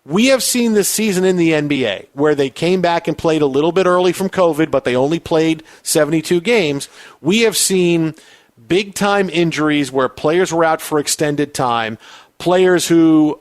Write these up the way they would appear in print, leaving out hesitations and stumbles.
We have seen this season in the NBA where they came back and played a little bit early from COVID, but they only played 72 games. We have seen big-time injuries where players were out for extended time, players who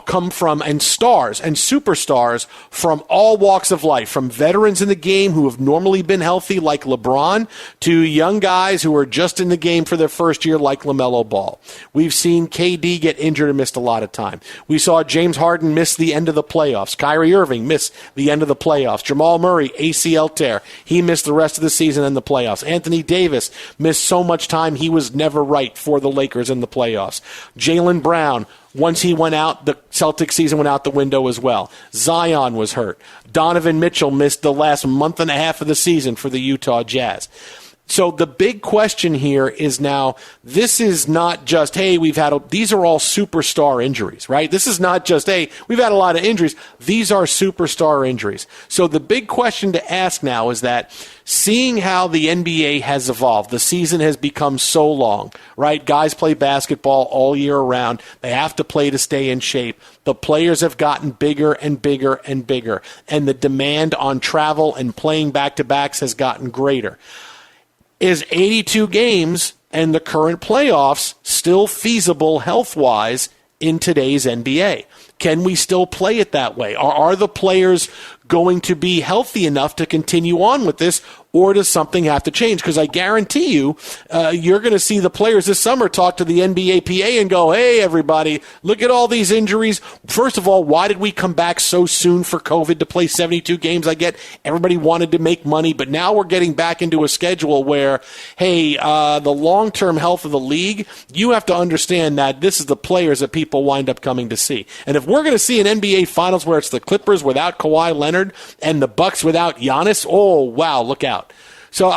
come from, and stars and superstars from all walks of life, from veterans in the game who have normally been healthy like LeBron to young guys who are just in the game for their first year like LaMelo Ball. We've seen KD get injured and missed a lot of time. We saw James Harden miss the end of the playoffs. Kyrie Irving miss the end of the playoffs. Jamal Murray, ACL tear. He missed the rest of the season and the playoffs. Anthony Davis missed so much time he was never right for the Lakers in the playoffs. Jaylen Brown, once he went out, the Celtics season went out the window as well. Zion was hurt. Donovan Mitchell missed the last month and a half of the season for the Utah Jazz. So the big question here is now, this is not just, hey, these are all superstar injuries, right? This is not just, hey, we've had a lot of injuries. These are superstar injuries. So the big question to ask now is that, seeing how the NBA has evolved, the season has become so long, right? Guys play basketball all year round. They have to play to stay in shape. The players have gotten bigger and bigger and bigger, and the demand on travel and playing back-to-backs has gotten greater. Is 82 games and the current playoffs still feasible health-wise in today's NBA? Can we still play it that way? Are the players going to be healthy enough to continue on with this, or does something have to change? Because I guarantee you, you're going to see the players this summer talk to the NBA PA and go, hey, everybody, look at all these injuries. First of all, why did we come back so soon for COVID to play 72 games? I get everybody wanted to make money, but now we're getting back into a schedule where, hey, the long-term health of the league, you have to understand that this is the players that people wind up coming to see. And if we're going to see an NBA Finals where it's the Clippers without Kawhi Leonard and the Bucks without Giannis, oh, wow, look out. So,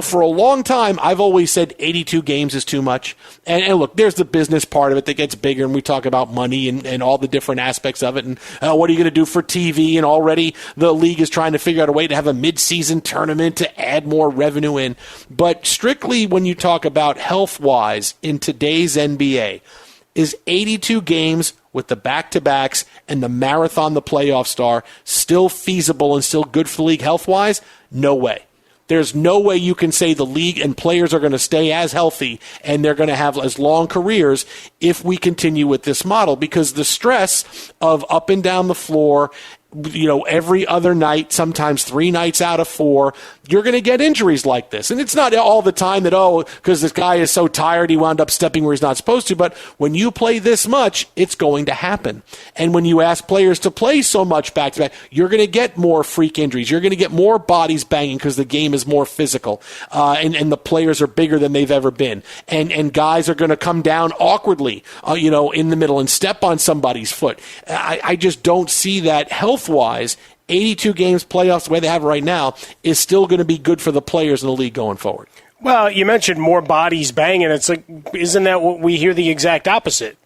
for a long time, I've always said 82 games is too much. And look, there's the business part of it that gets bigger, and we talk about money and all the different aspects of it. And what are you going to do for TV? And already the league is trying to figure out a way to have a mid-season tournament to add more revenue in. But strictly when you talk about health-wise in today's NBA, is 82 games with the back-to-backs and the marathon, the playoff star, still feasible and still good for the league health-wise? No way. There's no way you can say the league and players are going to stay as healthy and they're going to have as long careers if we continue with this model, because the stress of up and down the floor, every other night, sometimes 3 nights out of 4, you're going to get injuries like this. And it's not all the time that, because this guy is so tired, he wound up stepping where he's not supposed to. But when you play this much, it's going to happen. And when you ask players to play so much back-to-back, you're going to get more freak injuries. You're going to get more bodies banging because the game is more physical. And the players are bigger than they've ever been. And guys are going to come down awkwardly, in the middle and step on somebody's foot. I just don't see that health-wise. 82 games playoffs, the way they have it right now, is still going to be good for the players in the league going forward. Well, you mentioned more bodies banging. It's like, isn't that what we hear the exact opposite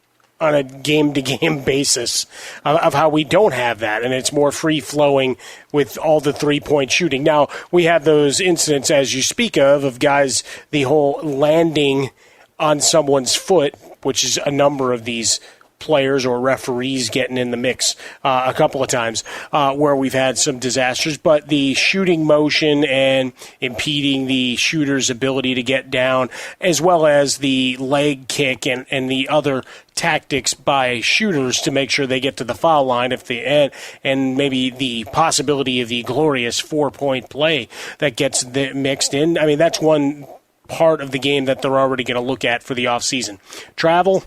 on a game-to-game basis of how we don't have that, and it's more free-flowing with all the three-point shooting. Now, we have those incidents, as you speak of guys, the whole landing on someone's foot, which is a number of these players or referees getting in the mix a couple of times where we've had some disasters. But the shooting motion and impeding the shooter's ability to get down, as well as the leg kick and the other tactics by shooters to make sure they get to the foul line if they and maybe the possibility of the glorious 4-point play that gets mixed in. I mean, that's one part of the game that they're already going to look at for the offseason. Travel.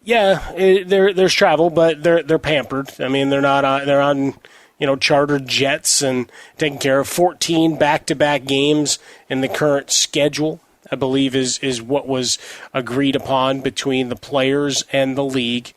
Yeah, there's travel, but they're pampered. I mean, they're on chartered jets and taking care of 14 back-to-back games in the current schedule, I believe is what was agreed upon between the players and the league.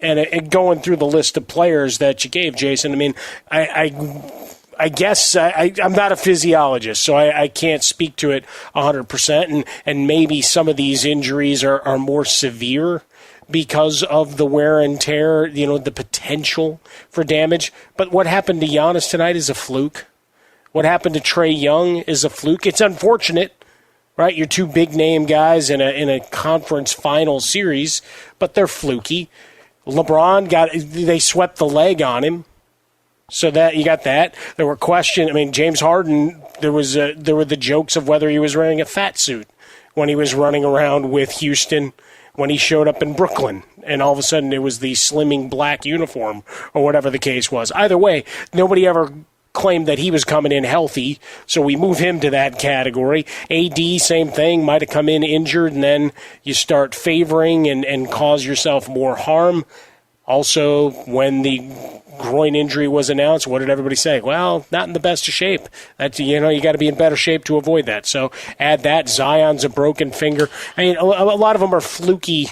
And going through the list of players that you gave, Jason, I mean, I guess I'm not a physiologist, so I can't speak to it 100%, and maybe some of these injuries are more severe because of the wear and tear, the potential for damage. But what happened to Giannis tonight is a fluke. What happened to Trae Young is a fluke. It's unfortunate, right? You're two big-name guys in a conference final series, but they're fluky. LeBron they swept the leg on him. So that you got that. There were questions. I mean, James Harden, there were the jokes of whether he was wearing a fat suit when he was running around with Houston when he showed up in Brooklyn. And all of a sudden it was the slimming black uniform or whatever the case was. Either way, nobody ever claimed that he was coming in healthy, so we move him to that category. AD, same thing, might have come in injured, and then you start favoring and cause yourself more harm. Also, when the groin injury was announced, what did everybody say? Well, not in the best of shape. You got to be in better shape to avoid that. So add that. Zion's a broken finger. I mean, a lot of them are fluky,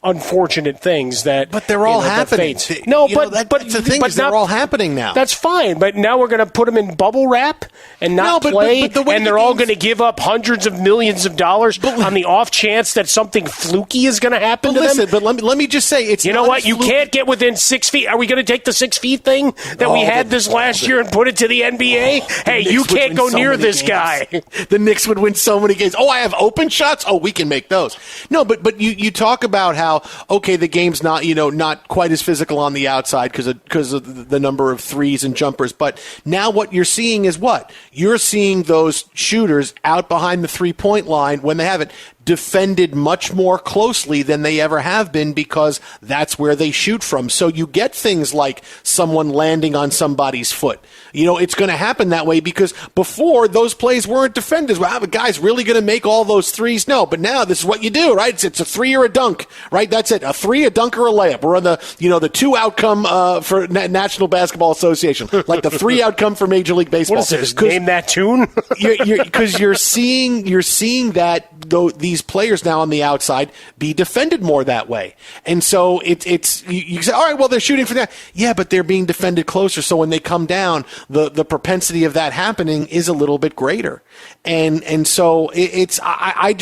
unfortunate things that. But they're all happening. No, but the thing is, they're all happening now. That's fine, but now we're going to put them in bubble wrap and not play, and they're all going to give up hundreds of millions of dollars on the off chance that something fluky is going to happen to them. But let me just say, it's you know what? You can't get within 6 feet. Are we going to take the 6 feet thing that we had this last year and put it to the NBA? Hey, you can't go near this guy. The Knicks would win so many games. Oh, I have open shots. Oh, we can make those. No, but you talk about how. Okay, the game's not quite as physical on the outside because of the number of threes and jumpers. But now what you're seeing is what? You're seeing those shooters out behind the 3-point line when they haven't defended much more closely than they ever have been because that's where they shoot from. So you get things like someone landing on somebody's foot. It's going to happen that way because before those plays weren't defended. Well, the guy's really going to make all those threes? No, but now this is what you do, right? It's a three or a dunk, right? That's it. A three, a dunk, or a layup. We're on the two outcome for National Basketball Association, like the three outcome for Major League Baseball. What is this? Name that tune? Because you're seeing that these players now on the outside be defended more that way. And so it's you say, all right, well, they're shooting for that. Yeah, but they're being defended closer. So when they come down, the propensity of that happening is a little bit greater. And so I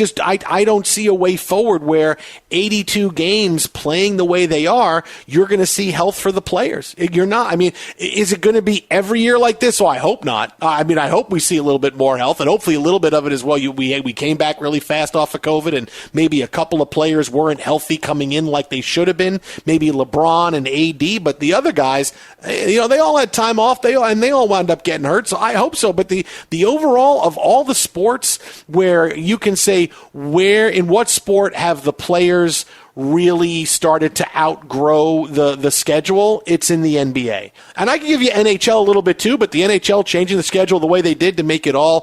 don't see a way forward where 82 games playing the way they are, you're going to see health for the players. You're not. I mean, is it going to be every year like this? Well, I hope not. I hope we see a little bit more health, and hopefully a little bit of it as well. We came back really fast off of COVID, and maybe a couple of players weren't healthy coming in like they should have been. Maybe LeBron and AD, but the other guys, they all had time off. They all wound up getting hurt. So I hope so. But the overall of all the sports where you can say in what sport have the players really started to outgrow the schedule, it's in the NBA. And I can give you NHL a little bit too, but the NHL changing the schedule the way they did to make it all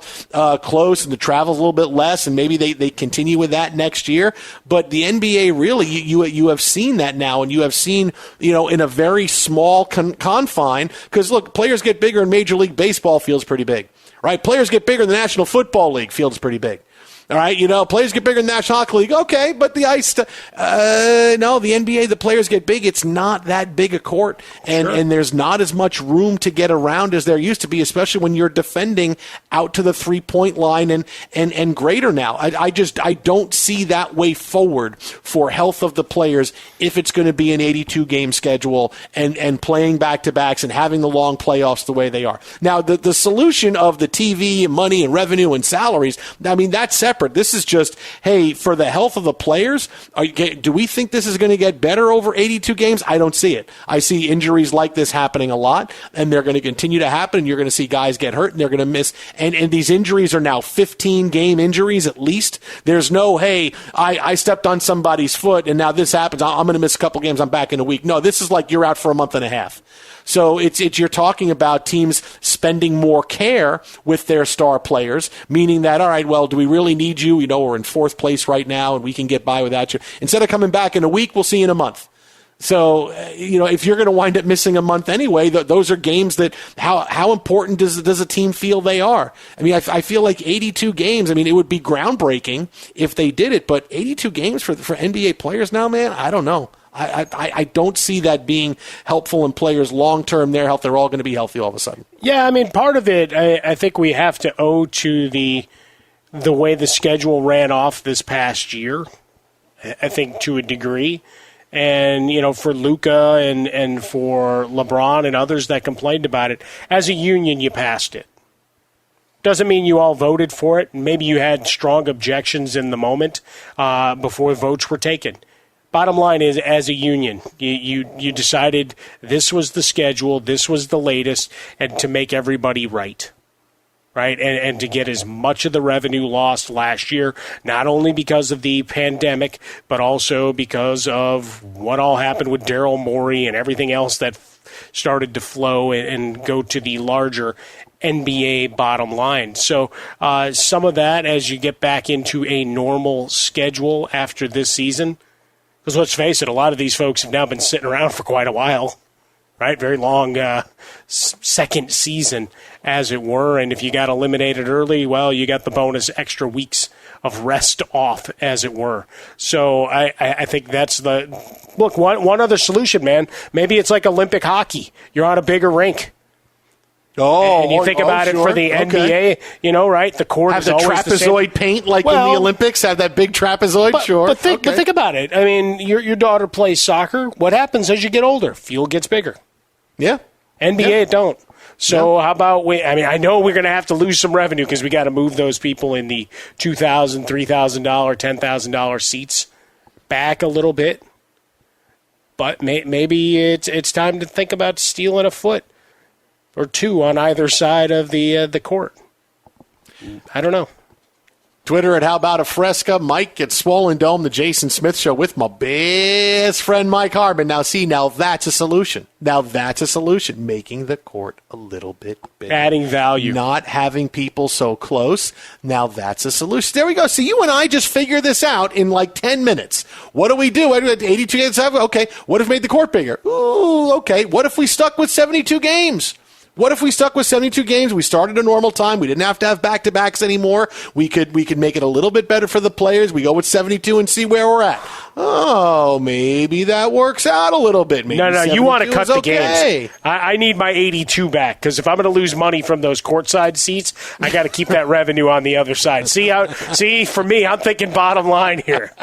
close and the travel's a little bit less, and maybe they continue with that next year. But the NBA really, you have seen that now, and you have seen, in a very small confine, because look, players get bigger in Major League Baseball, feels pretty big, right? Players get bigger in the National Football League, feels pretty big. All right, players get bigger in the National Hockey League. Okay, but the the NBA, the players get big. It's not that big a court, and there's not as much room to get around as there used to be, especially when you're defending out to the 3-point line and greater now. I don't see that way forward for health of the players if it's going to be an 82-game schedule and playing back-to-backs and having the long playoffs the way they are. Now, the solution of the TV and money and revenue and salaries, I mean, that's separate. This is just, hey, for the health of the players, do we think this is going to get better over 82 games? I don't see it. I see injuries like this happening a lot, and they're going to continue to happen, and you're going to see guys get hurt, and they're going to miss. And these injuries are now 15-game injuries at least. There's no, hey, I stepped on somebody's foot, and now this happens. I'm going to miss a couple games. I'm back in a week. No, this is like you're out for a month and a half. So you're talking about teams spending more care with their star players, meaning that, all right, well, do we really need you? We're in 4th place right now, and we can get by without you. Instead of coming back in a week, we'll see you in a month. So, if you're going to wind up missing a month anyway, those are games that how important does a team feel they are? I mean, I feel like 82 games, it would be groundbreaking if they did it, but 82 games for NBA players now, man, I don't know. I don't see that being helpful in players' long-term, their health. They're all going to be healthy all of a sudden. Yeah, part of it, I think we have to owe to the way the schedule ran off this past year, I think, to a degree. And, for Luka and for LeBron and others that complained about it, as a union, you passed it. Doesn't mean you all voted for it. Maybe you had strong objections in the moment before votes were taken. Bottom line is, as a union, you decided this was the schedule, this was the latest, and to make everybody right, and to get as much of the revenue lost last year, not only because of the pandemic, but also because of what all happened with Daryl Morey and everything else that started to flow and go to the larger NBA bottom line. So some of that, as you get back into a normal schedule after this season, because let's face it, a lot of these folks have now been sitting around for quite a while, right? Very long second season, as it were. And if you got eliminated early, well, you got the bonus extra weeks of rest off, as it were. So I think that's the look. One other solution, man. Maybe it's like Olympic hockey. You're on a bigger rink. Oh, and you think about it for the NBA, right? The court have is the always the same. trapezoid paint like in the Olympics. Have that big trapezoid. But think about it. I mean, your daughter plays soccer. What happens as you get older? Field gets bigger. Yeah. NBA it don't. So how about I know we're going to have to lose some revenue because we got to move those people in the $2,000, $3,000, $10,000 seats back a little bit. But maybe it's time to think about stealing a foot or two on either side of the court. I don't know. Twitter at How About a Fresca. Mike at Swollen Dome, the Jason Smith Show with my best friend Mike Harmon. Now that's a solution. Making the court a little bit bigger. Adding value. Not having people so close. Now that's a solution. There we go. So you and I just figured this out in like 10 minutes. What do we do? 82 games. Okay. What if we made the court bigger? Ooh, okay. What if we stuck with 72 games? What if we stuck with 72 games? We started a normal time. We didn't have to have back-to-backs anymore. We could make it a little bit better for the players. We go with 72 and see where we're at. Oh, maybe that works out a little bit. Maybe no, you want to cut the okay. games. I need my 82 back because if I'm going to lose money from those courtside seats, I got to keep that revenue on the other side. See, for me, I'm thinking bottom line here.